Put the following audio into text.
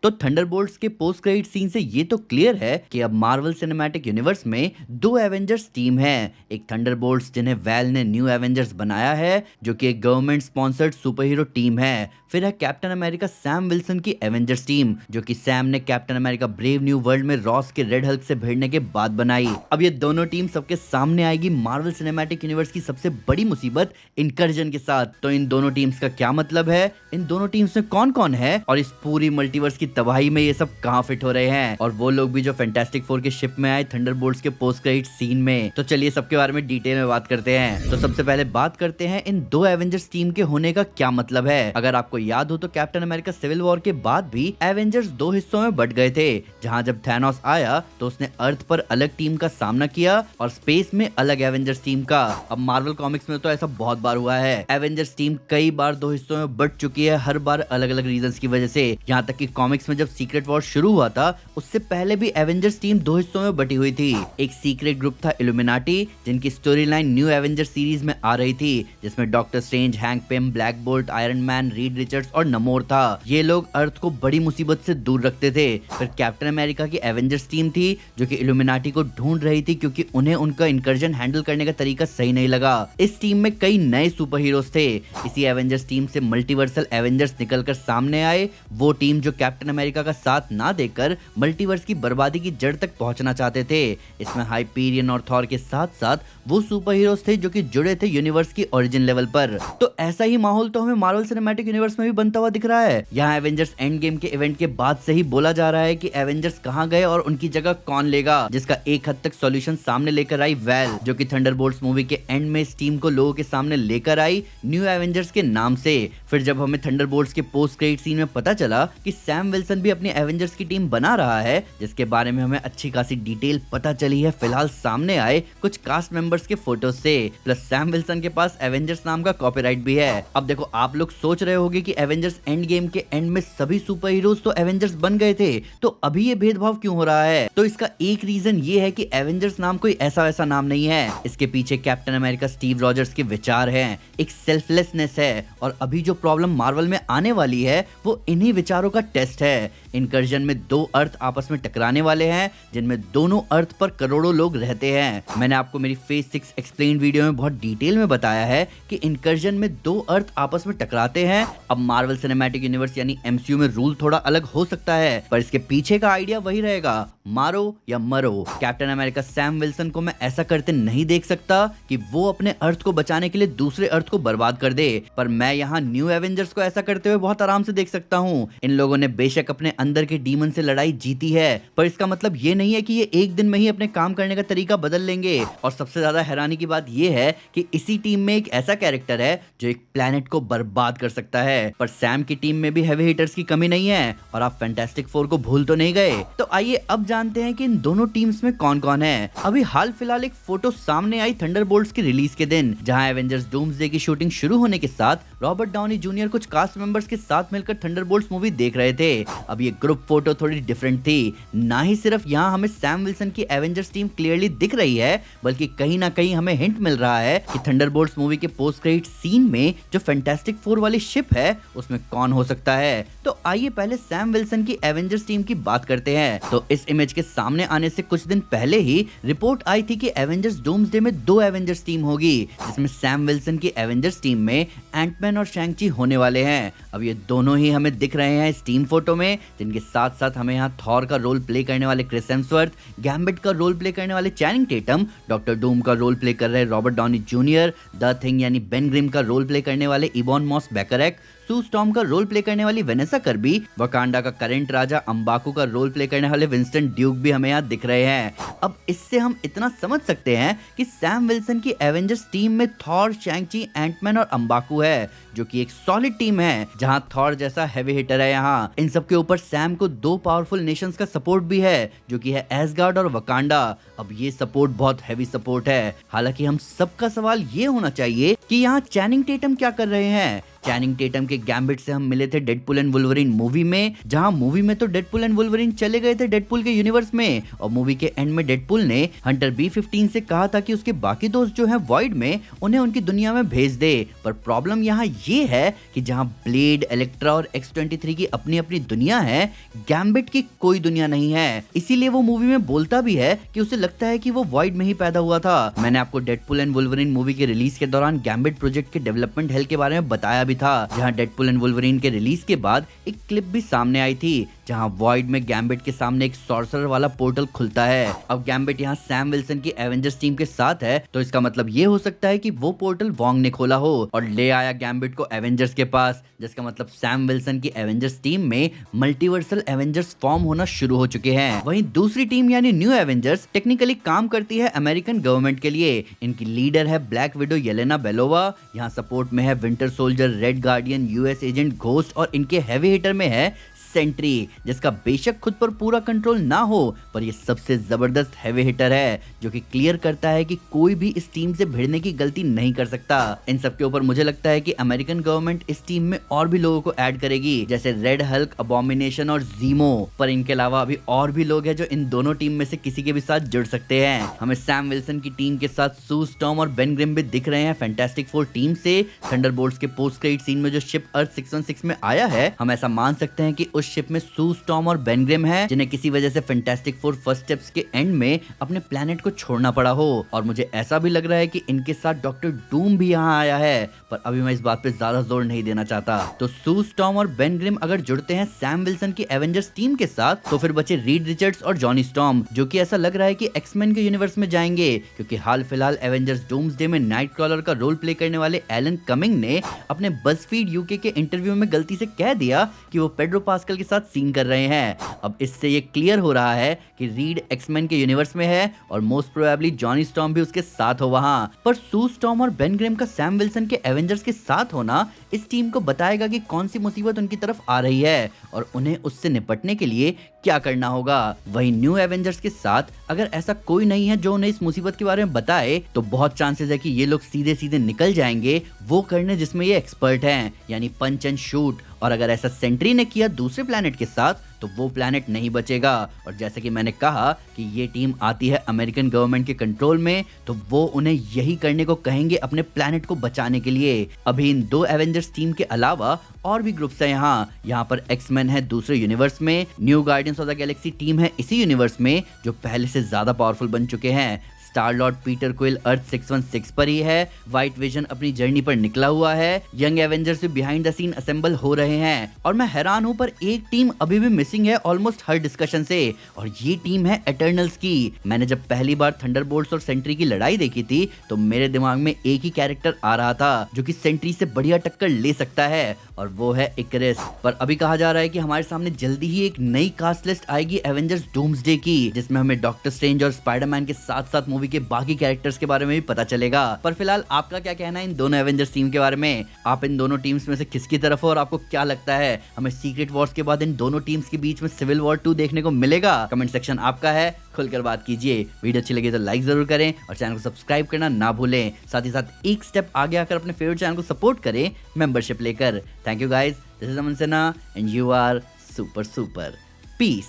तो थंडरबोल्ट्स के post credit scene से ये तो क्लियर है कि अब मार्वल सिनेमैटिक यूनिवर्स में दो एवेंजर्स टीम है। एक थंडरबोल्ट्स जिन्हें वैल ने न्यू एवेंजर्स बनाया है, जो कि एक government sponsored super hero team है। फिर है कैप्टन अमेरिका सैम विल्सन की एवेंजर्स टीम, जो कि सैम ने captain America brave new world में रॉस के रेड हल्क से भिड़ने के बाद बनाई। अब ये दोनों टीम सबके सामने आएगी मार्वल सिनेमैटिक यूनिवर्स की सबसे बड़ी मुसीबत इनकर्जन के साथ। तो इन दोनों टीम्स का क्या मतलब है, इन दोनों टीम्स में कौन कौन है और इस पूरी मल्टीवर्स की तबाही में ये सब कहां फिट हो रहे हैं, और वो लोग भी जो फैंटास्टिक फोर के शिप में आए थंडरबोल्ट्स के पोस्ट क्रेडिट सीन में। तो चलिए सबके बारे में डिटेल में बात करते हैं। तो सबसे पहले बात करते हैं इन दो एवेंजर्स टीम के होने का क्या मतलब है। अगर आपको याद हो तो कैप्टन अमेरिका सिविल वॉर के बाद भी एवेंजर्स दो हिस्सों में बट गए थे, जहां जब थैनोस आया तो उसने अर्थ पर अलग टीम का सामना किया और स्पेस में अलग एवेंजर्स टीम का। अब मार्वल कॉमिक्स में तो ऐसा बहुत बार हुआ है, एवेंजर्स टीम कई बार दो हिस्सों में बट चुकी है, हर बार अलग अलग रीजंस की वजह से। यहाँ तक कि कॉमिक्स में जब सीक्रेट वॉर शुरू हुआ था उससे पहले भी एवेंजर्स टीम दो हिस्सों में बटी हुई थी। एक सीक्रेट ग्रुप था इल्यूमिनाटी, जिनकी story line new Avengers series में आ रही थी, जिसमें doctor strange, hang Pym, black bolt, iron man, Reed Richards और नमोर था। ये लोग अर्थ को बड़ी मुसीबत से दूर रखते थे। फिर कैप्टन अमेरिका की एवेंजर्स टीम थी, जो कि इल्यूमिनाटी को ढूंढ रही थी, क्योंकि उन्हें उनका इनकर्जन हैंडल करने का तरीका सही नहीं लगा। इस टीम में कई नए सुपर हीरोज थे। इसी एवेंजर्स टीम से मल्टीवर्सल एवेंजर्स निकलकर सामने आए, वो टीम जो कैप्टन अमेरिका का साथ ना देकर मल्टीवर्स की बर्बादी की जड़ तक पहुंचना चाहते थे। इसमें हाइपीरियन और थॉर के साथ साथ वो सुपर हीरोज थे जो कि जुड़े थे यूनिवर्स की ओरिजिन लेवल पर। तो ऐसा ही माहौल तो हमें मार्वल सिनेमैटिक यूनिवर्स में भी बनता हुआ दिख रहा है। यहाँ एवेंजर्स एंड गेम के इवेंट के बाद से ही बोला जा रहा है कि एवेंजर्स कहां गए और उनकी जगह कौन लेगा, जिसका एक हद तक सॉल्यूशन सामने लेकर आई वैल, जो कि थंडरबोल्ट्स मूवी के एंड में इस टीम को लोगों के सामने लेकर आई न्यू एवेंजर्स के नाम से। फिर जब हमें थंडरबोल्ट्स के पोस्ट क्रेडिट सीन में पता चला कि सैम विल्सन भी अपनी एवेंजर्स की टीम बना रहा है, जिसके बारे में हमें अच्छी खासी डिटेल पता चली है फिलहाल सामने आए कुछ कास्ट मेंबर्स के फोटो से। प्लस सैम विल्सन के पास एवेंजर्स नाम का कॉपीराइट भी है। अब देखो, आप लोग सोच रहे होंगे कि एवेंजर्स एंड गेम के एंड में सभी सुपर हीरोज तो एवेंजर्स बन गए थे, तो अभी ये भेदभाव क्यों हो रहा है। तो इसका एक रीजन ये है कि एवेंजर्स नाम कोई ऐसा वैसा नाम नहीं है। इसके पीछे कैप्टन अमेरिका स्टीव रॉजर्स के विचार हैं, एक सेल्फलेसनेस है, और अभी जो प्रॉब्लम मार्वल में आने वाली है वो इन्हीं विचारों का टेस्ट है। इनकर्जन में दो अर्थ आपस में टकराने वाले हैं, जिनमें दोनों अर्थ पर करोड़ों लोग रहते हैं। मैंने आपको मेरी फेज 6 एक्सप्लेन वीडियो में बहुत डिटेल में बताया है कि इनकर्जन में दो अर्थ आपस में टकराते हैं। अब मार्वल सिनेमैटिक यूनिवर्स यानी एमसीयू में रूल थोड़ा अलग हो सकता है, पर इसके पीछे का आइडिया वही रहेगा, मारो या मरो। कैप्टन अमेरिका सैम विल्सन को मैं ऐसा करते नहीं देख सकता कि वो अपने अर्थ को बचाने के लिए दूसरे अर्थ को बर्बाद कर दे, पर मैं यहाँ न्यू एवेंजर्स को ऐसा करते हुए बहुत आराम से देख सकता हूँ। इन लोगों ने बेशक अपने अंदर के डीमन से लड़ाई जीती है, पर इसका मतलब ये नहीं है कि ये एक दिन में ही अपने काम करने का तरीका बदल लेंगे। और सबसे ज्यादा हैरानी की बात ये है कि इसी टीम में एक ऐसा कैरेक्टर है जो एक प्लेनेट को बर्बाद कर सकता है, पर सैम की टीम में भी हेवी हिटर्स की कमी नहीं है, और आप फैंटास्टिक फोर को भूल तो नहीं गए। तो आइए अब जानते हैं कि इन दोनों टीम्स में कौन कौन है। अभी हाल फिलहाल एक फोटो सामने आई थंडरबोल्ट्स की रिलीज के दिन, जहां एवेंजर्स डूम्सडे की शूटिंग शुरू होने के साथ रॉबर्ट डाउनी जूनियर कुछ कास्ट मेंबर्स के साथ मिलकर थंडरबोल्ट्स मूवी देख रहे थे। अब ये ग्रुप फोटो थोड़ी डिफरेंट थी, ना ही सिर्फ यहाँ हमें सैम विल्सन की एवेंजर्स टीम क्लियरली दिख रही है, बल्कि कहीं ना कहीं हमें हिंट मिल रहा है कि थंडरबोल्ट्स मूवी के पोस्ट क्रेडिट सीन में जो फैंटास्टिक फोर वाली शिप है उसमें कौन हो सकता है। तो आइए पहले सैम विल्सन की एवेंजर्स टीम की बात करते हैं। तो इस इमेज के सामने आने से कुछ दिन पहले ही रिपोर्ट आई थी कि एवेंजर्स डूम्सडे में दो एवेंजर्स टीम होगी, जिसमें सैम विल्सन की एवेंजर्स टीम में एंटमैन और शैंग-ची होने वाले हैं। अब ये दोनों ही हमें दिख रहे हैं इस टीम फोटो में, जिनके साथ साथ हमें यहाँ थॉर का रोल प्ले करने वाले क्रिस हेम्सवर्थ, गैम्बिट का रोल प्ले करने वाले चैनिंग टेटम, डॉक्टर डूम का रोल प्ले कर रहे Robert Downey junior, the thing यानी बेन ग्रिम का रोल प्ले करने वाले इबॉन मॉस बैकरैक, सू स्टॉर्म का रोल प्ले करने वाली वेनेसा कर्बी, वकांडा का करंट राजा अंबाकू का रोल प्ले करने वाले विंस्टन ड्यूक भी हमें यहाँ दिख रहे हैं। अब इससे हम इतना समझ सकते हैं कि सैम विल्सन की एवेंजर्स टीम में थॉर, शैंग-ची, एंटमैन और अंबाकू है, जो कि एक सॉलिड टीम है, जहां थॉर जैसा हेवी हिटर है। यहाँ इन सब के ऊपर सैम को दो पावरफुल नेशंस का सपोर्ट भी है, जो कि है एसगार्ड और वकांडा। अब ये सपोर्ट बहुत हेवी सपोर्ट है। हालांकि हम सबका सवाल ये होना चाहिए कि यहाँ चैनिंग टेटम क्या कर रहे हैं। चैनिंग टेटम के गैम्बिट से हम मिले थे डेडपुल एंड वुल्वरीन मूवी में, जहां मूवी में तो डेडपुल एंड वुल्वरीन चले गए थे डेडपुल के यूनिवर्स में, और मूवी के एंड में डेडपुल ने हंटर B-15 से कहा था कि उसके बाकी दोस्त जो हैं वॉइड में उन्हें उनकी दुनिया में भेज दे। पर प्रॉब्लम यहाँ ये है कि जहां ब्लेड, इलेक्ट्रा और X-23 की अपनी अपनी दुनिया है, गैम्बिट की कोई दुनिया नहीं है। इसीलिए वो मूवी में बोलता भी है कि उसे लगता है कि वो वॉइड में ही पैदा हुआ था। मैंने आपको डेडपुल एंड वुल्वरीन मूवी के रिलीज के दौरान गैम्बिट प्रोजेक्ट के डेवलपमेंट हेल के बारे में बताया भी था, जहां डेडपुल एंड वुल्वरीन के रिलीज के बाद एक क्लिप भी सामने आई थी जहां वॉइड में गैम्बिट के सामने एक सॉर्सरर वाला पोर्टल खुलता है। अब गैम्बिट यहाँ सैम विल्सन की एवेंजर्स टीम के साथ है, तो इसका मतलब ये हो सकता है कि वो पोर्टल वोंग ने खोला हो और ले आया गैम्बिट को एवेंजर्स के पास, जिसका मतलब सैम विल्सन की एवेंजर्स टीम में मल्टीवर्सल एवेंजर्स फॉर्म होना शुरू हो चुके हैं। वहीं दूसरी टीम यानी न्यू एवेंजर्स टेक्निकली काम करती है अमेरिकन गवर्नमेंट के लिए। इनकी लीडर है ब्लैक विडो येलेना बेलोवा, यहाँ सपोर्ट में है winter soldier, red guardian, US agent, ghost, और इनके हैवी हिटर में है सेंट्री, जिसका बेशक खुद पर पूरा कंट्रोल ना हो पर ये सबसे जबरदस्त हैवी हिटर है, जो कि क्लियर करता है कि कोई भी इस टीम से भिड़ने की गलती नहीं कर सकता। इन सब के ऊपर मुझे लगता है कि अमेरिकन गवर्नमेंट इस टीम में और भी लोगों को ऐड करेगी, जैसे रेड हल्क, अबोमिनेशन और जीमो। पर इनके अलावा अभी और भी लोग हैं जो इन दोनों टीम में से किसी के भी साथ जुड़ सकते हैं। हमें सैम विल्सन की टीम के साथ सू स्टॉर्म और बेन ग्रिम भी दिख रहे हैं फैंटास्टिक फोर टीम से। थंडरबोल्ट्स के पोस्ट क्रेडिट सीन में जो शिप अर्थ 616 में आया है, हम ऐसा मान सकते हैं कि उस शिप में सू स्टॉर्म और बेन ग्रिम है, जिन्हें किसी वजह से फैंटास्टिक फोर फर्स्ट स्टेप्स के एंड में अपने प्लेनेट को छोड़ना पड़ा हो। और मुझे ऐसा भी लग रहा है कि इनके साथ डॉक्टर डूम भी यहाँ आया है, पर अभी मैं इस बात पे ज्यादा जोर नहीं देना चाहता। तो सू स्टॉर्म और बेन ग्रिम अगर जुड़ते हैं सैम विल्सन की एवेंजर्स टीम के साथ, तो फिर बचे रीड रिचर्ड्स और जॉनी स्टॉर्म, जो कि ऐसा लग रहा है कि एक्समैन के यूनिवर्स में जाएंगे, क्योंकि हाल फिलहाल एवेंजर्स डूम्सडे में नाइट क्रॉलर का रोल प्ले करने वाले एलन कमिंग ने अपने बज़फीड यूके के इंटरव्यू में गलती से कह दिया कि वो पेड्रो पास्कल के साथ सीन कर रहे हैं। अब इससे ये क्लियर हो रहा है कि रीड एक्समैन के यूनिवर्स में है और मोस्ट प्रोबेबली जॉनी स्टॉर्म भी उसके साथ हो वहां। पर सू स्टॉर्म और बेन ग्रिम का सैम विल्सन के एवेंजर्स के साथ होना इस टीम को बताएगा कि कौन सी मुसीबत उनकी तरफ आ रही है और उन्हें उससे निपटने के लिए क्या करना होगा। वहीं न्यू एवेंजर्स के साथ अगर ऐसा कोई नहीं है जो उन्हें इस मुसीबत के बारे में बताए, तो बहुत चांसेस है कि ये लोग सीधे सीधे निकल जाएंगे वो करने जिसमें ये एक्सपर्ट हैं, यानी पंच एंड शूट। और अगर ऐसा सेंट्री ने किया दूसरे प्लैनेट के साथ, तो वो प्लैनेट नहीं बचेगा। और जैसे कि मैंने कहा कि ये टीम आती है अमेरिकन गवर्नमेंट के कंट्रोल में, तो वो उन्हें यही करने को कहेंगे अपने प्लैनेट को बचाने के लिए। अभी इन दो एवेंजर्स टीम के अलावा और भी ग्रुप्स है यहाँ पर एक्समैन है दूसरे यूनिवर्स में, new guardians of the Galaxy team है इसी यूनिवर्स में जो पहले से ज्यादा पावरफुल बन चुके हैं। स्टार लॉर्ड पीटर क्विल अर्थ 616 पर ही है, व्हाइट विजन अपनी जर्नी पर निकला हुआ है, यंग एवेंजर्स भी बिहाइंड द सीन असेंबल हो रहे हैं। और मैं हैरान हूं पर एक टीम अभी भी मिसिंग है ऑलमोस्ट हर डिस्कशन से, और ये टीम है एटर्नल्स की। मैंने जब पहली बार थंडरबोल्ट्स और सेंट्री की लड़ाई देखी थी, तो मेरे दिमाग में एक ही कैरेक्टर आ रहा था जो कि सेंट्री से बढ़िया टक्कर ले सकता है, और वो है इकरिस। पर अभी कहा जा रहा है कि हमारे सामने जल्दी ही एक नई कास्ट लिस्ट आएगी एवेंजर्स डूम्सडे की, जिसमें हमें डॉक्टर स्ट्रेंज और स्पाइडरमैन के साथ साथ मूवी के बाकी कैरेक्टर्स के बारे में भी पता चलेगा। पर फिलहाल आपका क्या कहना है इन दोनों एवेंजर्स टीम के बारे में? आप इन दोनों टीम्स में से किसकी तरफ हो और आपको क्या लगता है हमें सीक्रेट वॉर्स के बाद इन दोनों टीम्स के बीच में सिविल वॉर 2 देखने को मिलेगा? कमेंट सेक्शन आपका है, खुलकर बात कीजिए। वीडियो अच्छी लगी तो लाइक जरूर करें और चैनल को सब्सक्राइब करना ना भूलें। साथ ही साथ एक स्टेप आगे आकर अपने फेवरेट चैनल को सपोर्ट करें मेंबरशिप लेकर। Thank you guys, this is Aman Sinha and you are super super. Piece.